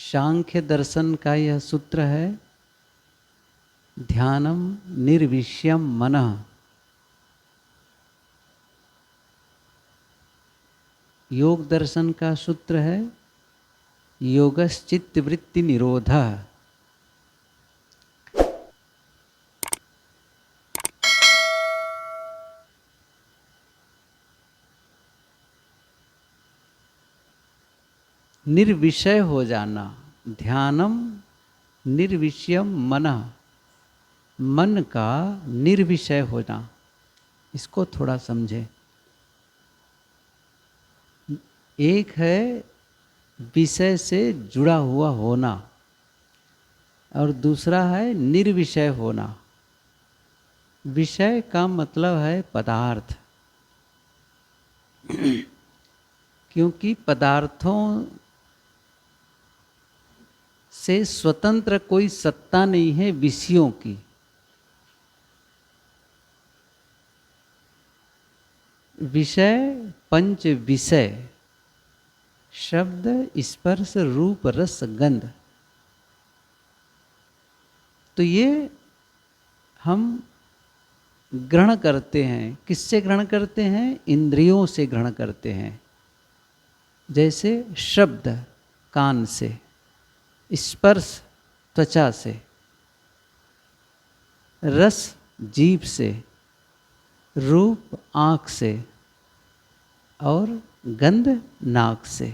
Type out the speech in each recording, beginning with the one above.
सांख्य दर्शन का यह सूत्र है, ध्यानम निर्विषयम मनः। योग दर्शन का सूत्र है, योगश्चित्त वृत्ति निरोधः। निर्विषय हो जाना, ध्यानम निर्विषयम मनः, मन का निर्विषय होना। इसको थोड़ा समझें। एक है विषय से जुड़ा हुआ होना और दूसरा है निर्विषय होना। विषय का मतलब है पदार्थ, क्योंकि पदार्थों से स्वतंत्र कोई सत्ता नहीं है विषयों की। विषय पंच विषय, शब्द स्पर्श रूप रस गंध, तो ये हम ग्रहण करते हैं। किससे ग्रहण करते हैं? इंद्रियों से ग्रहण करते हैं। जैसे शब्द कान से, स्पर्श त्वचा से, रस जीभ से, रूप आँख से और गंध नाक से।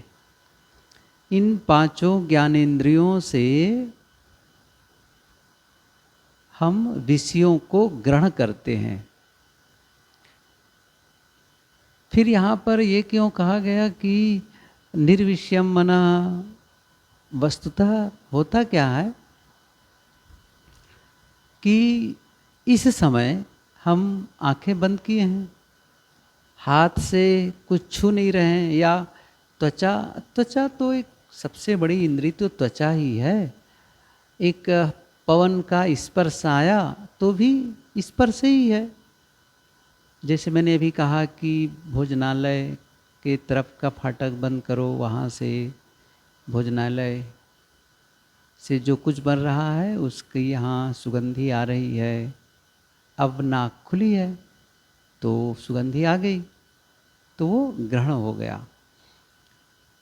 इन पांचों ज्ञानेंद्रियों से हम विषयों को ग्रहण करते हैं। फिर यहाँ पर ये क्यों कहा गया कि निर्विषयम मनः? वस्तुतः होता क्या है कि इस समय हम आंखें बंद किए हैं, हाथ से कुछ छू नहीं रहे हैं, या त्वचा तो एक सबसे बड़ी इंद्रिय तो त्वचा ही है। एक पवन का स्पर्श आया तो भी स्पर्श ही है। जैसे मैंने अभी कहा कि भोजनालय के तरफ का फाटक बंद करो, वहाँ से भोजनालय से जो कुछ बन रहा है उसकी यहाँ सुगंधी आ रही है। अब नाक खुली है तो सुगंधी आ गई, तो वो ग्रहण हो गया।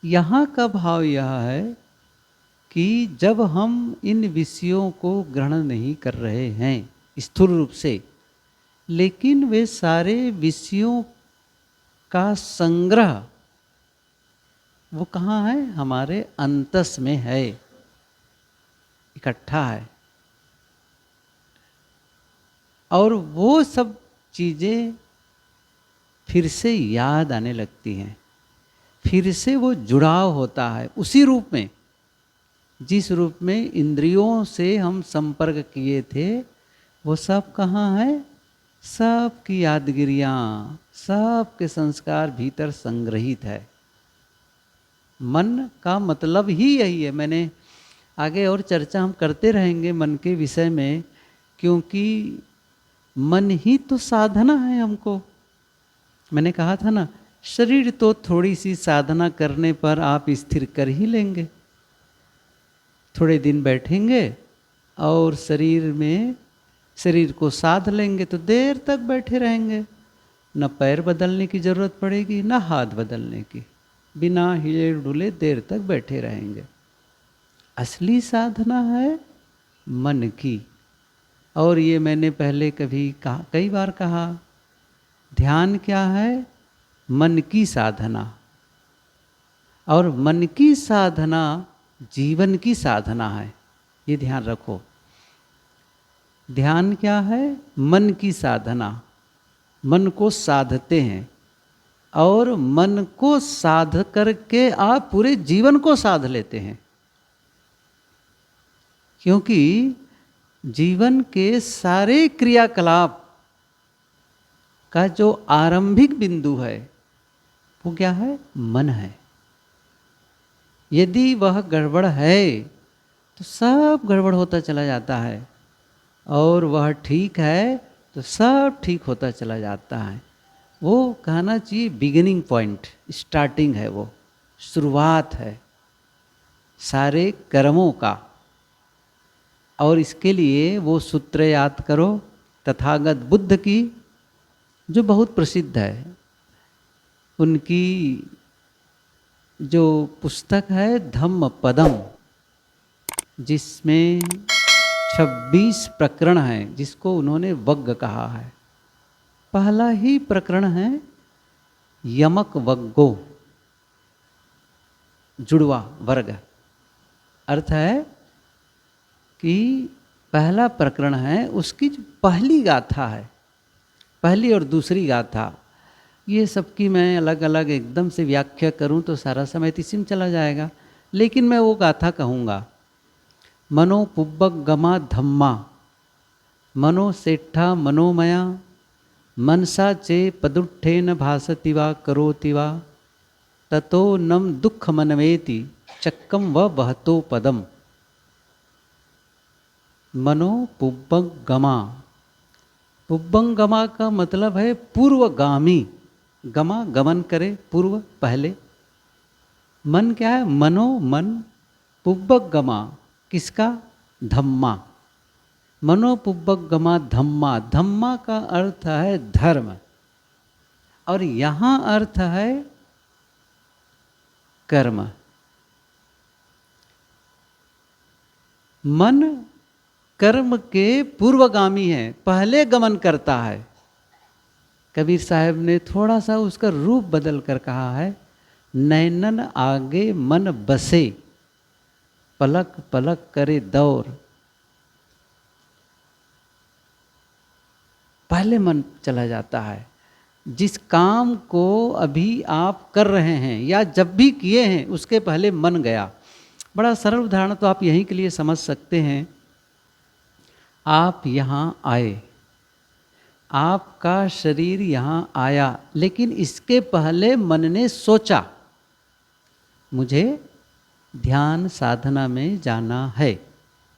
यहाँ का भाव यह है कि जब हम इन विषयों को ग्रहण नहीं कर रहे हैं स्थूल रूप से, लेकिन वे सारे विषयों का संग्रह वो कहाँ है? हमारे अंतस में है, इकट्ठा है। और वो सब चीज़ें फिर से याद आने लगती हैं, फिर से वो जुड़ाव होता है उसी रूप में, जिस रूप में इंद्रियों से हम संपर्क किए थे। वो सब कहाँ है? सब की यादगिरियाँ, सब के संस्कार भीतर संग्रहित है। मन का मतलब ही यही है। मैंने आगे और चर्चा हम करते रहेंगे मन के विषय में, क्योंकि मन ही तो साधना है हमको। मैंने कहा था ना, शरीर तो थोड़ी सी साधना करने पर आप स्थिर कर ही लेंगे। थोड़े दिन बैठेंगे और शरीर को साध लेंगे तो देर तक बैठे रहेंगे। न पैर बदलने की जरूरत पड़ेगी, न हाथ बदलने की, बिना हिले डुले देर तक बैठे रहेंगे। असली साधना है मन की। और ये मैंने पहले कई बार कहा, ध्यान क्या है? मन की साधना। और मन की साधना जीवन की साधना है, ये ध्यान रखो। ध्यान क्या है? मन की साधना। मन को साधते हैं और मन को साध करके आप पूरे जीवन को साध लेते हैं। क्योंकि जीवन के सारे क्रियाकलाप का जो आरंभिक बिंदु है वो क्या है? मन है। यदि वह गड़बड़ है तो सब गड़बड़ होता चला जाता है, और वह ठीक है तो सब ठीक होता चला जाता है। वो कहना चाहिए बिगिनिंग पॉइंट, स्टार्टिंग है, वो शुरुआत है। सारे कर्मों का। और इसके लिए वो सूत्र याद करो तथागत बुद्ध की, जो बहुत प्रसिद्ध है। उनकी जो पुस्तक है धम्म पदम, जिसमें 26 प्रकरण हैं, जिसको उन्होंने वग्ग कहा है। पहला ही प्रकरण है यमक वग्गो, जुड़वा वर्ग। अर्थ है कि पहला प्रकरण है, उसकी जो पहली गाथा है, पहली और दूसरी गाथा, ये सबकी मैं अलग अलग एकदम से व्याख्या करूं तो सारा समय इसी में चला जाएगा। लेकिन मैं वो गाथा कहूँगा। मनो पुब्बगमा धम्मा, मनो सेठा मनोमया, मनसा चे पदुट्ठेन भासति वा करोति वा, ततो नम दुख मनवेति चक्कम व बहतो पदम। मनो पुब्बगमा, पुब्बंगमा का मतलब है पूर्वगामी। गमा गमन करे, पूर्व पहले। मन क्या है? मनो मन। पुब्बगमा किसका? धम्मा। मनो पुब्बगमा धम्मा, धम्मा का अर्थ है धर्म, और यहाँ अर्थ है कर्म। मन कर्म के पूर्वगामी है, पहले गमन करता है। कबीर साहब ने थोड़ा सा उसका रूप बदल कर कहा है, नैनन आगे मन बसे, पलक पलक करे दौर। पहले मन चला जाता है। जिस काम को अभी आप कर रहे हैं या जब भी किए हैं, उसके पहले मन गया। बड़ा सरल उदाहरण तो आप यहीं के लिए समझ सकते हैं। आप यहाँ आए, आपका शरीर यहाँ आया, लेकिन इसके पहले मन ने सोचा मुझे ध्यान साधना में जाना है।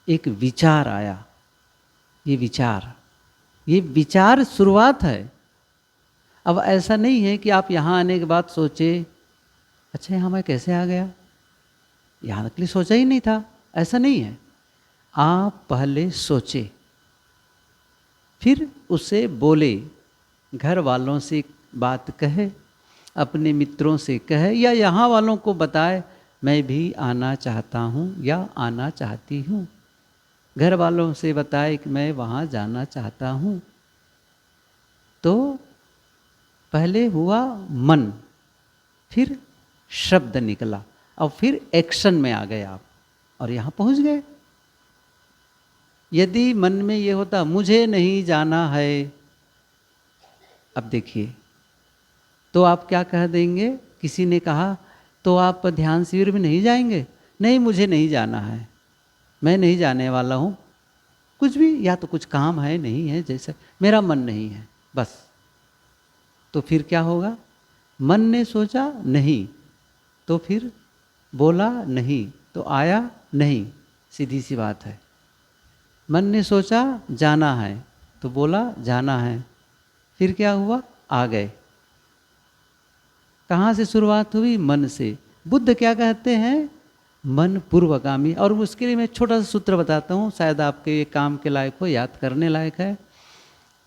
एक विचार आया, ये विचार शुरुआत है। अब ऐसा नहीं है कि आप यहाँ आने के बाद सोचे अच्छा यहाँ मैं कैसे आ गया, यहाँ के लिए सोचा ही नहीं था। ऐसा नहीं है। आप पहले सोचे, फिर उसे बोले, घर वालों से बात कहे, अपने मित्रों से कहे, या यहाँ वालों को बताए मैं भी आना चाहता हूँ या आना चाहती हूँ। घर वालों से बताए कि मैं वहाँ जाना चाहता हूँ। तो पहले हुआ मन, फिर शब्द निकला, और फिर एक्शन में आ गए आप और यहाँ पहुँच गए। यदि मन में ये होता मुझे नहीं जाना है, अब देखिए, तो आप क्या कह देंगे? किसी ने कहा तो आप ध्यान शिविर में नहीं जाएंगे? नहीं, मुझे नहीं जाना है, मैं नहीं जाने वाला हूँ। कुछ भी, या तो कुछ काम है, नहीं है, जैसे मेरा मन नहीं है, बस। तो फिर क्या होगा? मन ने सोचा नहीं, तो फिर बोला नहीं, तो आया नहीं। सीधी सी बात है। मन ने सोचा जाना है, तो बोला जाना है, फिर क्या हुआ? आ गए। कहाँ से शुरुआत हुई? मन से। बुद्ध क्या कहते हैं? मन पूर्वगामी। और उसके लिए मैं छोटा सा सूत्र बताता हूँ, शायद आपके ये काम के लायक हो, याद करने लायक है,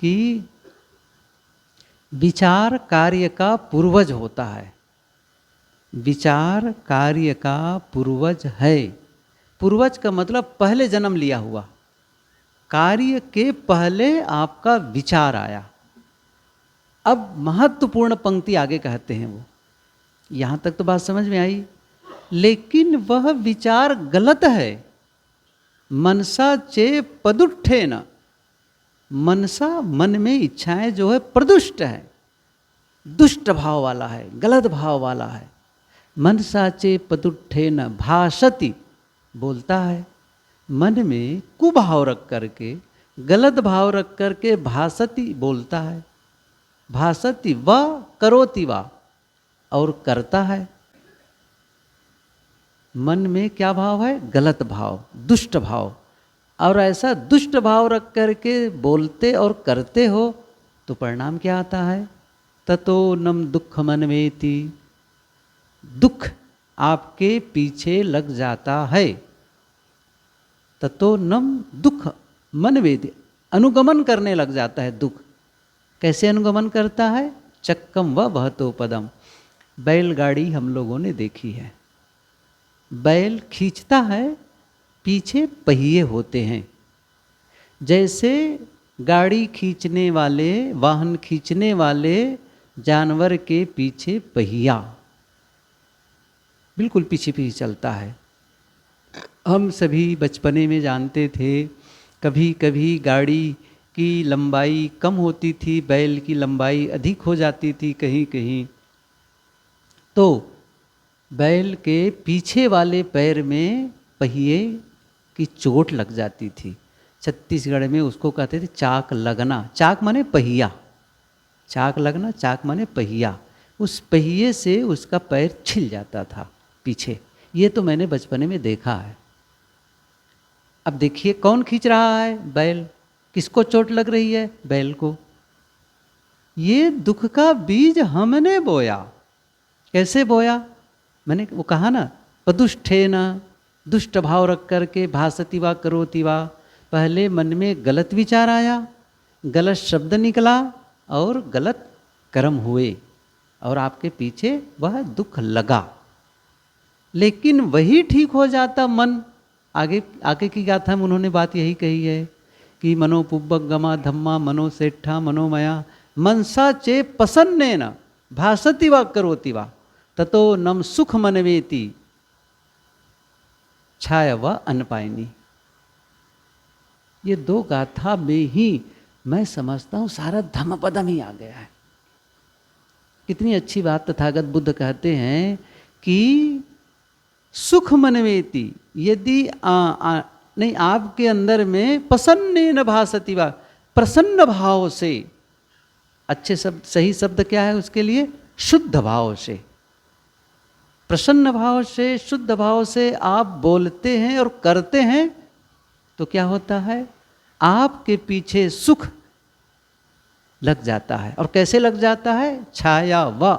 कि विचार कार्य का पूर्वज होता है। विचार कार्य का पूर्वज है। पूर्वज का मतलब पहले जन्म लिया हुआ। कार्य के पहले आपका विचार आया। अब महत्वपूर्ण पंक्ति आगे कहते हैं वो, यहाँ तक तो बात समझ में आई, लेकिन वह विचार गलत है। मनसा चे पदुट्ठेन, मनसा मन में इच्छाएं जो है प्रदुष्ट है, दुष्ट भाव वाला है, गलत भाव वाला है। मनसा चे पदुट्ठेन भासति, बोलता है। मन में कुभाव रख करके, गलत भाव रख करके भासति बोलता है। भासति व करोति वा, और करता है। मन में क्या भाव है? गलत भाव, दुष्ट भाव। और ऐसा दुष्ट भाव रख करके बोलते और करते हो तो परिणाम क्या आता है? ततो नम दुख मनवेति, दुख आपके पीछे लग जाता है, ततो नम दुख मन वेद, अनुगमन करने लग जाता है दुख। कैसे अनुगमन करता है? चक्कम व बहतो पदम। बैलगाड़ी हम लोगों ने देखी है, बैल खींचता है, पीछे पहिए होते हैं। जैसे गाड़ी खींचने वाले, वाहन खींचने वाले जानवर के पीछे पहिया बिल्कुल पीछे पीछे चलता है। हम सभी बचपने में जानते थे, कभी कभी गाड़ी की लंबाई कम होती थी, बैल की लंबाई अधिक हो जाती थी कहीं कहीं, तो बैल के पीछे वाले पैर में पहिए की चोट लग जाती थी। छत्तीसगढ़ में उसको कहते थे चाक लगना। चाक माने पहिया, चाक लगना, चाक माने पहिया। उस पहिए से उसका पैर छिल जाता था पीछे। ये तो मैंने बचपने में देखा है। अब देखिए कौन खींच रहा है? बैल। किसको चोट लग रही है? बैल को। ये दुख का बीज हमने बोया। कैसे बोया? मैंने वो कहा ना, पदुष्ठे न, दुष्ट भाव रख करके भासती वा करोति वा। पहले मन में गलत विचार आया, गलत शब्द निकला और गलत कर्म हुए और आपके पीछे वह दुख लगा। लेकिन वही ठीक हो जाता मन। आगे आगे की गाथा में उन्होंने बात यही कही है कि मनो पुब्बगमा धम्मा मनो सेठा मनोमया मनसा चे पसन्ने न भासति वा करोति वा ततो नम सुख मनवेति छाया व अनपायनी। ये दो गाथा में ही मैं समझता हूँ सारा धम्मपदम ही आ गया है। कितनी अच्छी बात तथागत बुद्ध कहते हैं कि सुख मनवेति, यदि नहीं आपके अंदर में प्रसन्न न भासति वा, प्रसन्न भाव से, अच्छे शब्द सही शब्द क्या है उसके लिए? शुद्ध भाव से, प्रसन्न भाव से, शुद्ध भाव से आप बोलते हैं और करते हैं तो क्या होता है? आपके पीछे सुख लग जाता है। और कैसे लग जाता है? छाया व,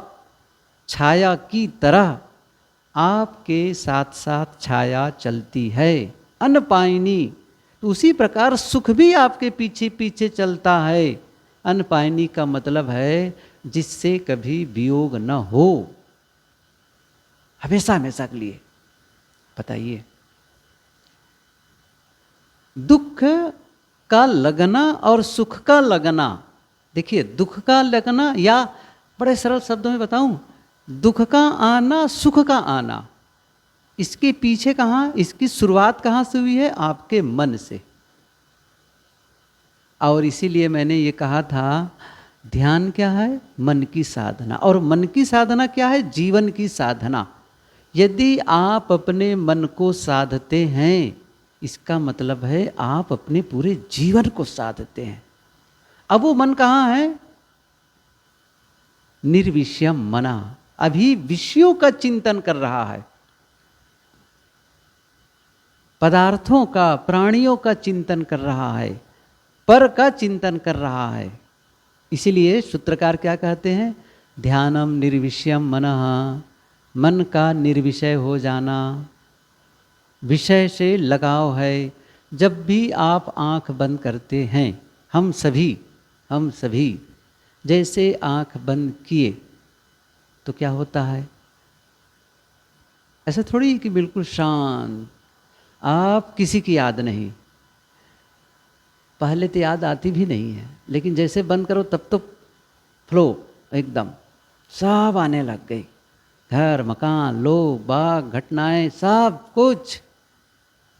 छाया की तरह आपके साथ साथ छाया चलती है। अनपायनी, तो उसी प्रकार सुख भी आपके पीछे पीछे चलता है। अनपायनी का मतलब है जिससे कभी वियोग न हो, हमेशा हमेशा के लिए। बताइए, दुख का लगना और सुख का लगना। देखिए, दुख का लगना, या बड़े सरल शब्दों में बताऊं, दुख का आना, सुख का आना, इसके पीछे कहाँ, इसकी शुरुआत कहाँ से हुई है? आपके मन से। और इसीलिए मैंने ये कहा था, ध्यान क्या है? मन की साधना। और मन की साधना क्या है? जीवन की साधना। यदि आप अपने मन को साधते हैं, इसका मतलब है आप अपने पूरे जीवन को साधते हैं। अब वो मन कहाँ है? निर्विषयम मना, अभी विषयों का चिंतन कर रहा है, पदार्थों का, प्राणियों का चिंतन कर रहा है, पर का चिंतन कर रहा है। इसीलिए सूत्रकार क्या कहते हैं? ध्यानम निर्विषयम मनः, मन का निर्विषय हो जाना, विषय से लगाव है। जब भी आप आंख बंद करते हैं, हम सभी जैसे आंख बंद किए तो क्या होता है? ऐसा थोड़ी कि बिल्कुल शांत, आप किसी की याद नहीं, पहले तो याद आती भी नहीं है, लेकिन जैसे बंद करो तब तो फ्लो एकदम सब आने लग गई। घर, मकान, लोग, बाग, घटनाएं, सब कुछ।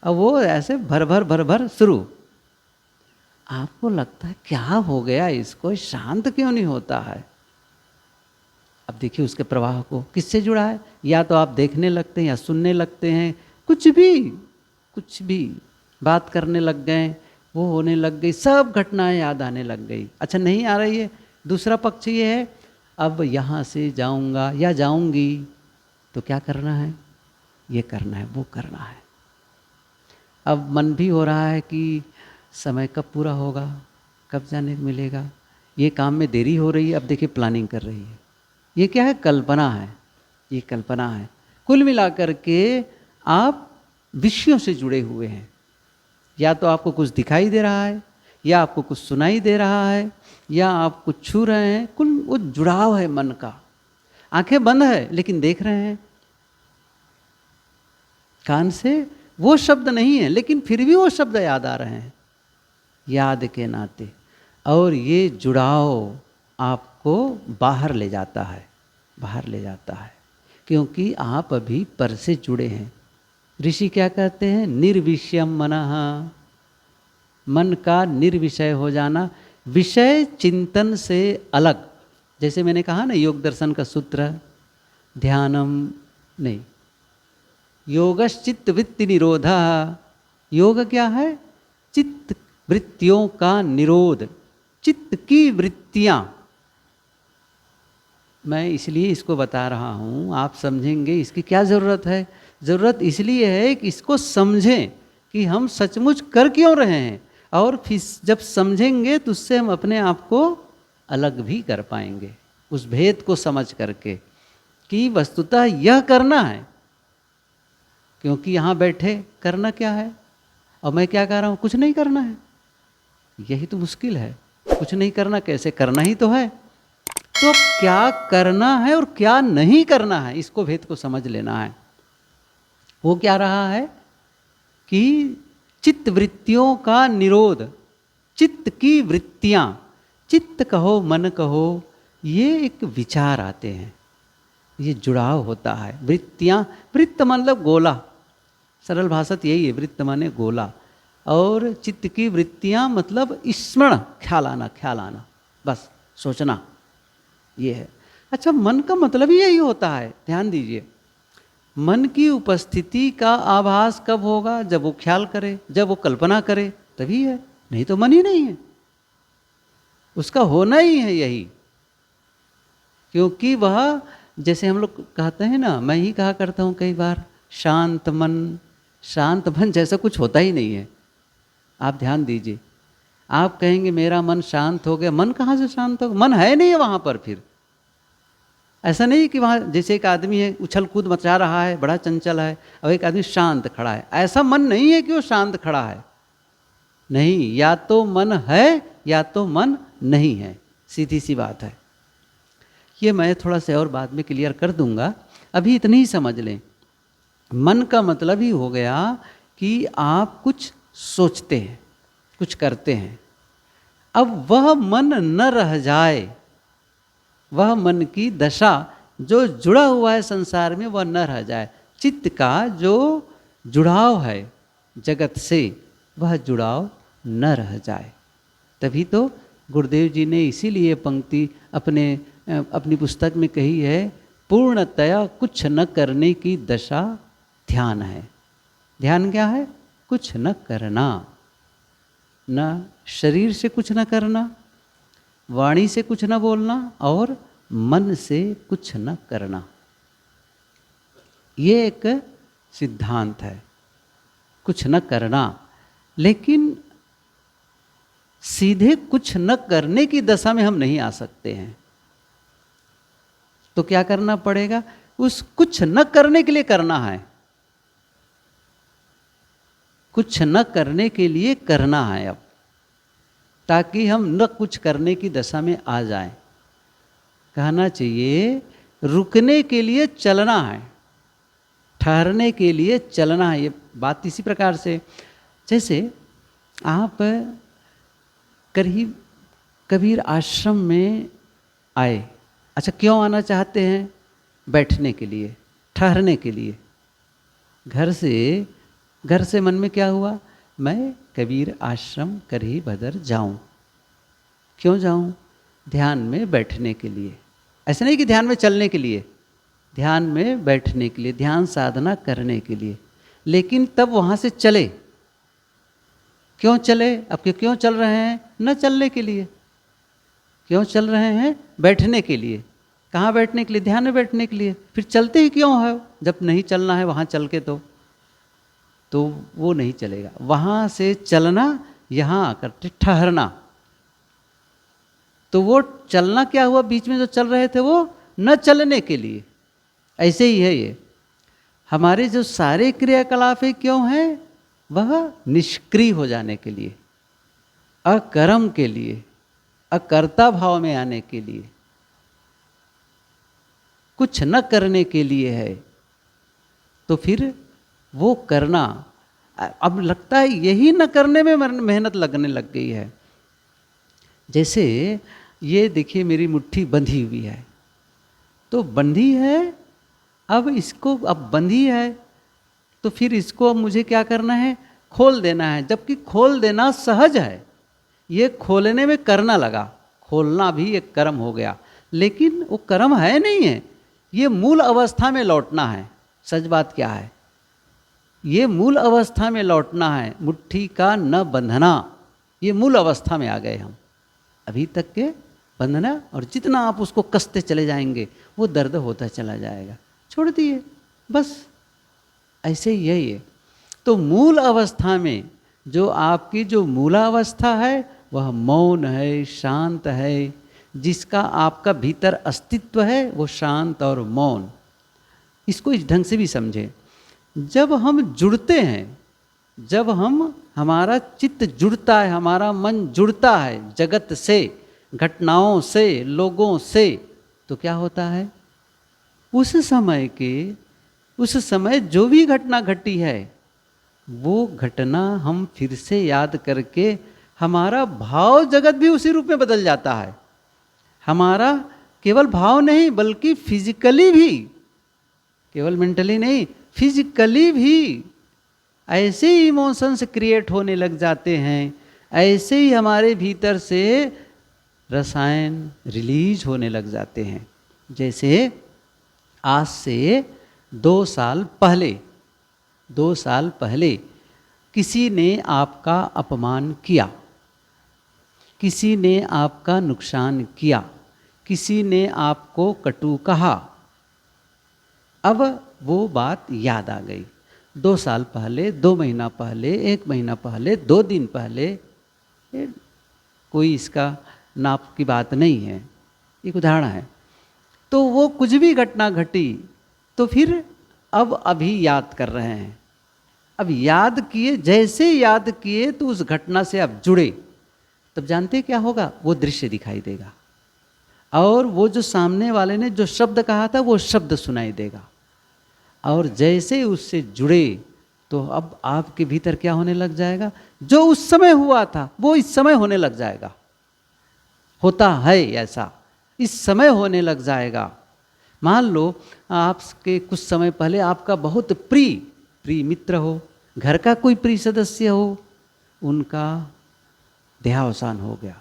अब वो ऐसे भर भर शुरू। आपको लगता है क्या हो गया इसको, शांत क्यों नहीं होता है? अब देखिए उसके प्रवाह को, किससे जुड़ा है? या तो आप देखने लगते हैं या सुनने लगते हैं, कुछ भी बात करने लग गए, वो होने लग गई, सब घटनाएं याद आने लग गई। अच्छा, नहीं आ रही है, दूसरा पक्ष ये है, अब यहाँ से जाऊँगा या जाऊँगी तो क्या करना है? ये करना है, वो करना है। अब मन भी हो रहा है कि समय कब पूरा होगा, कब जाने मिलेगा, ये काम में देरी हो रही है। अब देखिए प्लानिंग कर रही है, ये क्या है? कल्पना है, ये कल्पना है। कुल मिलाकर के आप विषयों से जुड़े हुए हैं। या तो आपको कुछ दिखाई दे रहा है, या आपको कुछ सुनाई दे रहा है, या आप कुछ छू रहे हैं, कुल वो जुड़ाव है मन का। आंखें बंद है लेकिन देख रहे हैं, कान से वो शब्द नहीं है लेकिन फिर भी वो शब्द याद आ रहे हैं याद के नाते। और ये जुड़ाव आपको बाहर ले जाता है, बाहर ले जाता है, क्योंकि आप अभी पर से जुड़े हैं। ऋषि क्या कहते हैं? निर्विषयम मनः, मन का निर्विषय हो जाना, विषय चिंतन से अलग। जैसे मैंने कहा ना, योग दर्शन का सूत्र, ध्यानम नहीं, योगश्चित्त वृत्ति निरोधा। योग क्या है? चित्त वृत्तियों का निरोध, चित्त की वृत्तियां। मैं इसलिए इसको बता रहा हूँ, आप समझेंगे इसकी क्या ज़रूरत है। ज़रूरत इसलिए है कि इसको समझें कि हम सचमुच कर क्यों रहे हैं, और फिर जब समझेंगे तो उससे हम अपने आप को अलग भी कर पाएंगे, उस भेद को समझ करके कि वस्तुतः यह करना है। क्योंकि यहाँ बैठे करना क्या है, और मैं क्या कह रहा हूँ? कुछ नहीं करना है। यही तो मुश्किल है, कुछ नहीं करना, कैसे करना ही तो है। तो क्या करना है और क्या नहीं करना है, इसको भेद को समझ लेना है। वो क्या रहा है कि चित्त वृत्तियों का निरोध, चित्त की वृत्तियां, चित्त कहो मन कहो, ये एक विचार आते हैं, ये जुड़ाव होता है। वृत्तियां, वृत्त मतलब गोला, सरल भाषा तो यही है, वृत्त माने गोला। और चित्त की वृत्तियां मतलब स्मरण, ख्याल आना, ख्याल आना, बस सोचना, ये है। अच्छा, मन का मतलब ही यही होता है। ध्यान दीजिए, मन की उपस्थिति का आभास कब होगा? जब वो ख्याल करे, जब वो कल्पना करे, तभी है, नहीं तो मन ही नहीं है। उसका होना ही है यही, क्योंकि वह, जैसे हम लोग कहते हैं ना, मैं ही कहा करता हूँ कई बार, शांत मन, शांत मन जैसा कुछ होता ही नहीं है। आप ध्यान दीजिए, आप कहेंगे मेरा मन शांत हो गया, मन कहाँ से शांत होगा? मन है नहीं है वहाँ पर। फिर ऐसा नहीं कि वहाँ जैसे एक आदमी है उछल कूद मचा रहा है, बड़ा चंचल है, और एक आदमी शांत खड़ा है, ऐसा मन नहीं है कि वो शांत खड़ा है। नहीं, या तो मन है या तो मन नहीं है, सीधी सी बात है। ये मैं थोड़ा सा और बाद में क्लियर कर दूंगा, अभी इतनी ही समझ लें। मन का मतलब ही हो गया कि आप कुछ सोचते हैं, कुछ करते हैं, अब वह मन न रह जाए, वह मन की दशा जो जुड़ा हुआ है संसार में वह न रह जाए। चित्त का जो जुड़ाव है जगत से, वह जुड़ाव न रह जाए। तभी तो गुरुदेव जी ने इसीलिए पंक्ति अपनी पुस्तक में कही है, पूर्णतया कुछ न करने की दशा ध्यान है। ध्यान क्या है? कुछ न करना, न शरीर से कुछ न करना, वाणी से कुछ न बोलना, और मन से कुछ न करना। ये एक सिद्धांत है, कुछ न करना। लेकिन सीधे कुछ न करने की दशा में हम नहीं आ सकते हैं, तो क्या करना पड़ेगा? उस कुछ न करने के लिए करना है, कुछ न करने के लिए करना है अब, ताकि हम न कुछ करने की दशा में आ जाएं। कहना चाहिए रुकने के लिए चलना है, ठहरने के लिए चलना है। ये बात इसी प्रकार से, जैसे आप कबीर आश्रम में आए, अच्छा क्यों आना चाहते हैं? बैठने के लिए, ठहरने के लिए। घर से मन में क्या हुआ? मैं कबीर आश्रम करही भदर जाऊं। क्यों जाऊं? ध्यान में बैठने के लिए। ऐसा नहीं कि ध्यान में चलने के लिए, ध्यान में बैठने के लिए, ध्यान साधना करने के लिए। लेकिन तब वहाँ से चले, क्यों चले? अब क्यों चल रहे हैं? न चलने के लिए। क्यों चल रहे हैं? बैठने के लिए। कहाँ बैठने के लिए? ध्यान में बैठने के लिए। फिर चलते ही क्यों है जब नहीं चलना है वहाँ चल के? तो वो नहीं चलेगा। वहाँ से चलना, यहाँ आकर ठहरना। तो वो चलना क्या हुआ? बीच में जो चल रहे थे वो न चलने के लिए। ऐसे ही है ये। हमारे जो सारे क्रियाकलाप है क्यों हैं? वह निष्क्रिय हो जाने के लिए, अकर्म के लिए, अकर्ता भाव में आने के लिए, कुछ न करने के लिए है। तो फिर वो करना, अब लगता है यही न करने में मेहनत लगने लग गई है। जैसे ये देखिए मेरी मुट्ठी बंधी हुई है, तो बंधी है, अब इसको अब बंधी है तो फिर इसको अब मुझे क्या करना है? खोल देना है। जबकि खोल देना सहज है, ये खोलने में करना लगा, खोलना भी एक कर्म हो गया, लेकिन वो कर्म है नहीं है, ये मूल अवस्था में लौटना है। सच बात क्या है? ये मूल अवस्था में लौटना है, मुट्ठी का न बंधना, ये मूल अवस्था में आ गए हम। अभी तक के बंधना, और जितना आप उसको कसते चले जाएंगे वो दर्द होता चला जाएगा। छोड़ दिए, बस ऐसे ही है ये। तो मूल अवस्था में जो आपकी जो मूलावस्था है वह मौन है, शांत है, जिसका आपका भीतर अस्तित्व है वो शांत और मौन। इसको इस ढंग से भी समझें, जब हम जुड़ते हैं, जब हमारा चित्त जुड़ता है, हमारा मन जुड़ता है जगत से, घटनाओं से, लोगों से, तो क्या होता है? उस समय जो भी घटना घटी है वो घटना हम फिर से याद करके हमारा भाव जगत भी उसी रूप में बदल जाता है। हमारा केवल भाव नहीं बल्कि फिजिकली भी, केवल मेंटली नहीं, फिजिकली भी ऐसे ही इमोशंस क्रिएट होने लग जाते हैं, ऐसे ही हमारे भीतर से रसायन रिलीज होने लग जाते हैं। जैसे आज से 2 साल पहले किसी ने आपका अपमान किया, किसी ने आपका नुकसान किया, किसी ने आपको कटु कहा। अब वो बात याद आ गई। 2 साल पहले, 2 महीना पहले, 1 महीना पहले, 2 दिन पहले, कोई इसका नाप की बात नहीं है, एक उदाहरण है। तो वो कुछ भी घटना घटी तो फिर अब अभी याद कर रहे हैं। अब याद किए, जैसे याद किए तो उस घटना से अब जुड़े, तब जानते क्या होगा? वो दृश्य दिखाई देगा, और वो जो सामने वाले ने जो शब्द कहा था वो शब्द सुनाई देगा। और जैसे उससे जुड़े तो अब आपके भीतर क्या होने लग जाएगा? जो उस समय हुआ था वो इस समय होने लग जाएगा। होता है ऐसा, इस समय होने लग जाएगा। मान लो आपके कुछ समय पहले आपका बहुत प्रिय मित्र हो, घर का कोई प्रिय सदस्य हो, उनका देहावसान हो गया,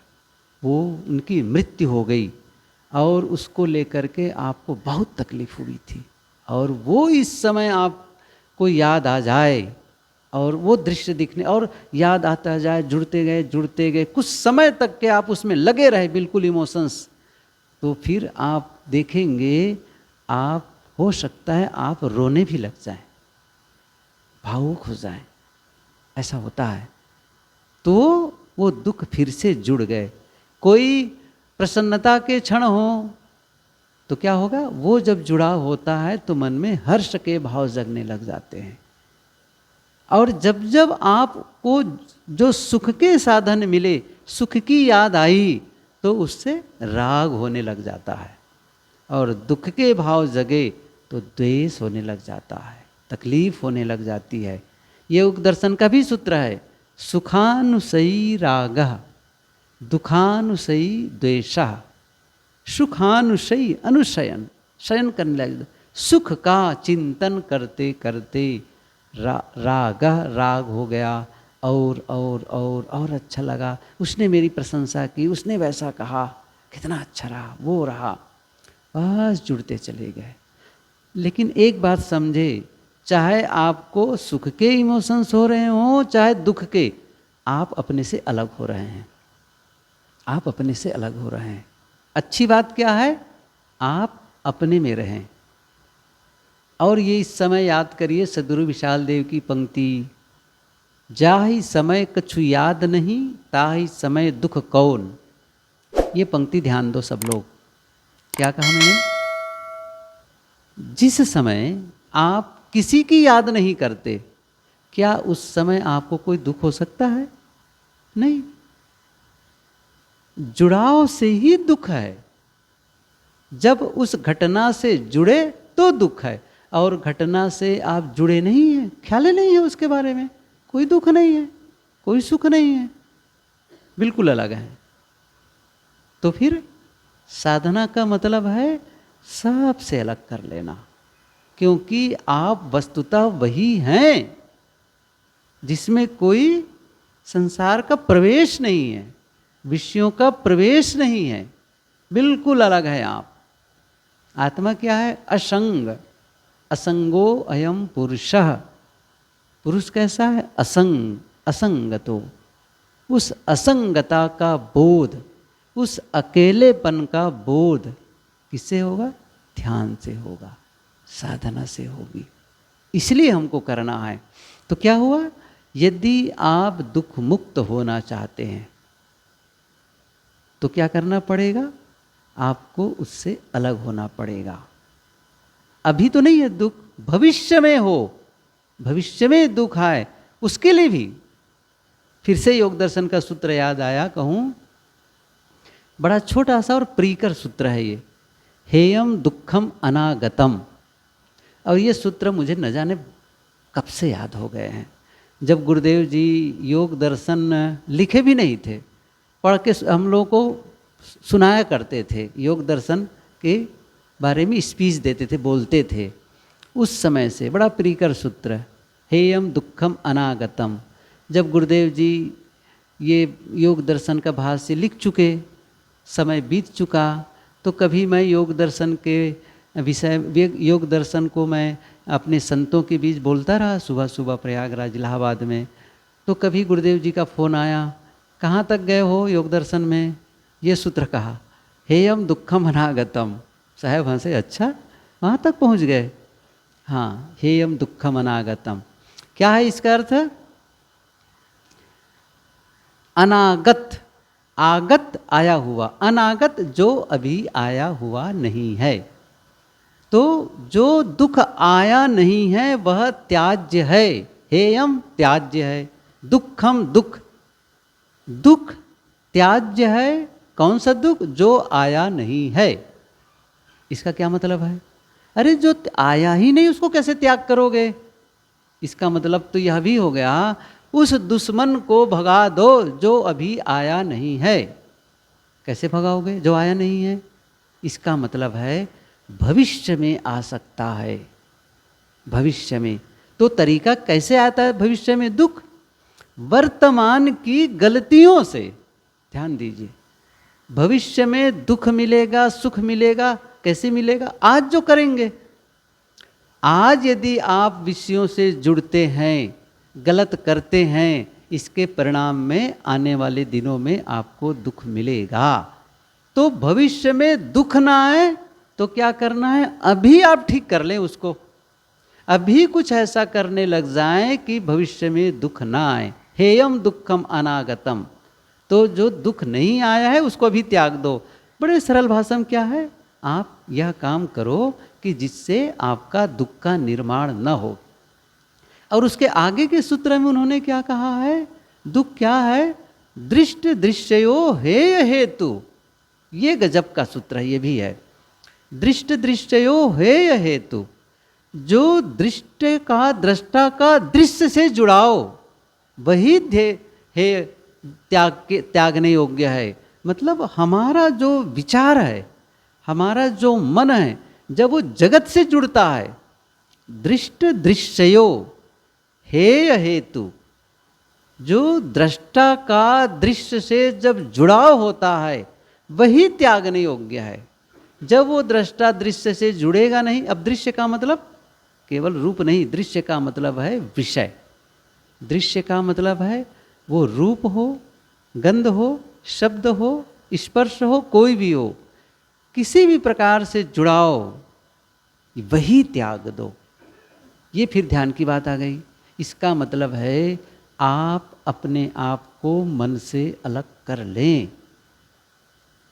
वो उनकी मृत्यु हो गई, और उसको लेकर के आपको बहुत तकलीफ हुई थी, और वो इस समय आपको याद आ जाए और वो दृश्य दिखने और याद आता जाए, जुड़ते गए कुछ समय तक के आप उसमें लगे रहे बिल्कुल इमोशंस, तो फिर आप देखेंगे, आप हो सकता है आप रोने भी लग जाएं, भावुक हो जाएं, ऐसा होता है। तो वो दुख फिर से जुड़ गए। कोई प्रसन्नता के क्षण हो तो क्या होगा? वो जब जुड़ा होता है तो मन में हर्ष के भाव जगने लग जाते हैं, और जब जब आपको जो सुख के साधन मिले, सुख की याद आई, तो उससे राग होने लग जाता है, और दुख के भाव जगे तो द्वेष होने लग जाता है, तकलीफ होने लग जाती है। योग दर्शन का भी सूत्र है, सुखानुसयी रागः दुखानुसयी द्वेषः, सुखानुसयी अनुशयन, शयन करने लगे, सुख का चिंतन करते करते राग हो गया, और अच्छा लगा, उसने मेरी प्रशंसा की, उसने वैसा कहा, कितना अच्छा रहा, वो रहा, बस जुड़ते चले गए। लेकिन एक बात समझे, चाहे आपको सुख के इमोशंस हो रहे हों चाहे दुख के, आप अपने से अलग हो रहे हैं, आप अपने से अलग हो रहे हैं। अच्छी बात क्या है? आप अपने में रहें। और ये इस समय याद करिए सद्गुरु विशाल देव की पंक्ति, जाहि समय कछु याद नहीं, ताहि समय दुख कौन। ये पंक्ति ध्यान दो सब लोग। क्या कहा मैंने? जिस समय आप किसी की याद नहीं करते, क्या उस समय आपको कोई दुख हो सकता है? नहीं। जुड़ाव से ही दुख है। जब उस घटना से जुड़े तो दुख है, और घटना से आप जुड़े नहीं हैं, ख्याल नहीं है उसके बारे में, कोई दुख नहीं है, कोई सुख नहीं है, बिल्कुल अलग है। तो फिर साधना का मतलब है सबसे अलग कर लेना, क्योंकि आप वस्तुतः वही हैं जिसमें कोई संसार का प्रवेश नहीं है, विषयों का प्रवेश नहीं है, बिल्कुल अलग है आप। आत्मा क्या है? असंग। असंगो अयम पुरुषः। पुरुष कैसा है? असंग, असंगतो। उस असंगता का बोध, उस अकेलेपन का बोध किससे होगा? ध्यान से होगा, साधना से होगी। इसलिए हमको करना है। तो क्या हुआ? यदि आप दुख मुक्त होना चाहते हैं तो क्या करना पड़ेगा? आपको उससे अलग होना पड़ेगा। अभी तो नहीं है दुख, भविष्य में हो, भविष्य में दुख आए उसके लिए भी। फिर से योग दर्शन का सूत्र याद आया, कहूं बड़ा छोटा सा और प्रीकर सूत्र है ये, हेयम दुखम अनागतम। और ये सूत्र मुझे न जाने कब से याद हो गए हैं। जब गुरुदेव जी योग दर्शन लिखे भी नहीं थे, पढ़ के हम लोगों को सुनाया करते थे, योग दर्शन के बारे में स्पीच देते थे, बोलते थे। उस समय से बड़ा प्रियकर सूत्र, हेयम दुखम अनागतम। जब गुरुदेव जी ये योग दर्शन का भाष्य लिख चुके, समय बीत चुका, तो कभी मैं योग दर्शन के विषय, योग दर्शन को मैं अपने संतों के बीच बोलता रहा, सुबह सुबह प्रयागराज इलाहाबाद में। तो कभी गुरुदेव जी का फ़ोन आया, कहाँ तक गए हो योग दर्शन में? ये सूत्र कहा, हेयम दुखम अनागतम। साहब हंसे, अच्छा वहाँ तक पहुँच गए? हाँ, हेयम दुखम अनागतम। क्या है इसका अर्थ? अनागत, आगत आया हुआ, अनागत जो अभी आया हुआ नहीं है। तो जो दुख आया नहीं है वह त्याज्य है। हेयम त्याज्य है, दुखम दुख, दुख त्याज्य है। कौन सा दुख? जो आया नहीं है। इसका क्या मतलब है? अरे जो आया ही नहीं उसको कैसे त्याग करोगे? इसका मतलब तो यह भी हो गया, उस दुश्मन को भगा दो जो अभी आया नहीं है। कैसे भगाओगे जो आया नहीं है? इसका मतलब है भविष्य में आ सकता है, भविष्य में। तो तरीका कैसे आता है भविष्य में दुख? वर्तमान की गलतियों से। ध्यान दीजिए, भविष्य में दुख मिलेगा, सुख मिलेगा, कैसे मिलेगा? आज जो करेंगे। आज यदि आप विषयों से जुड़ते हैं, गलत करते हैं, इसके परिणाम में आने वाले दिनों में आपको दुख मिलेगा। तो भविष्य में दुख ना आए तो क्या करना है? अभी आप ठीक कर लें उसको, अभी कुछ ऐसा करने लग जाएं कि भविष्य में दुख ना आए। हेयम दुखम अनागतम। तो जो दुख नहीं आया है उसको भी त्याग दो। बड़े सरल भाषा में क्या है? आप यह काम करो कि जिससे आपका दुख का निर्माण न हो। और उसके आगे के सूत्र में उन्होंने क्या कहा है? दुख क्या है? दृष्ट दृश्यो हेय हेतु। ये गजब का सूत्र है, ये भी है। दृष्ट दृश्यो हेय हेतु। जो दृष्टि का, दृष्टा का दृश्य से जुड़ाओ, वही हे त्यागने योग्य है। मतलब हमारा जो विचार है, हमारा जो मन है, जब वो जगत से जुड़ता है, दृष्ट दृश्यो हेय हेतु, जो दृष्टा का दृश्य से जब जुड़ाव होता है वही त्यागने योग्य है। जब वो दृष्टा दृश्य से जुड़ेगा नहीं, अब दृश्य का मतलब केवल रूप नहीं, दृश्य का मतलब है विषय। दृश्य का मतलब है वो रूप हो, गंध हो, शब्द हो, स्पर्श हो, कोई भी हो, किसी भी प्रकार से जुड़ाओ, वही त्याग दो। ये फिर ध्यान की बात आ गई। इसका मतलब है आप अपने आप को मन से अलग कर लें,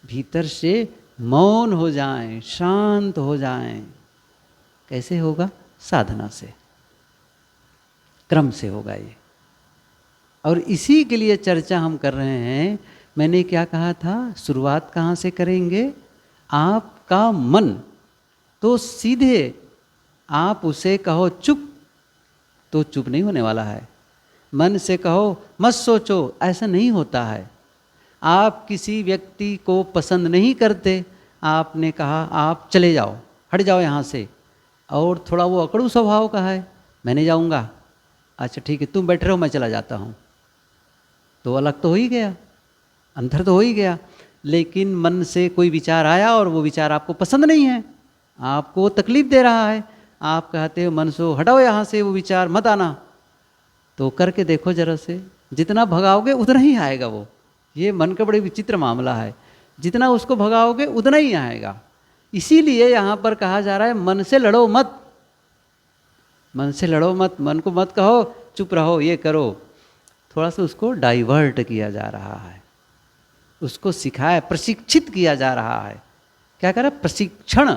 भीतर से मौन हो जाएं, शांत हो जाएं। कैसे होगा? साधना से। क्रम से होगा ये। और इसी के लिए चर्चा हम कर रहे हैं। मैंने क्या कहा था, शुरुआत कहाँ से करेंगे? आपका मन तो सीधे आप उसे कहो चुप तो चुप नहीं होने वाला है। मन से कहो मत सोचो, ऐसा नहीं होता है। आप किसी व्यक्ति को पसंद नहीं करते, आपने कहा आप चले जाओ, हट जाओ यहाँ से, और थोड़ा वो अकड़ू स्वभाव का है, मैं नहीं जाऊँगा, अच्छा ठीक है तुम बैठे रहो मैं चला जाता हूँ, तो अलग तो हो ही गया, अंतर तो हो ही गया। लेकिन मन से कोई विचार आया और वो विचार आपको पसंद नहीं है, आपको वो तकलीफ दे रहा है, आप कहते हो मन से हटाओ यहाँ से, वो विचार मत आना। तो करके देखो जरा से, जितना भगाओगे उतना ही आएगा वो। ये मन का बड़े विचित्र मामला है, जितना उसको भगाओगे उतना ही आएगा। इसीलिए यहाँ पर कहा जा रहा है मन से लड़ो मत, मन से लड़ो मत, मन को मत कहो चुप रहो ये करो। थोड़ा सा उसको डाइवर्ट किया जा रहा है, उसको सिखाया, प्रशिक्षित किया जा रहा है। क्या कर रहा है? प्रशिक्षण।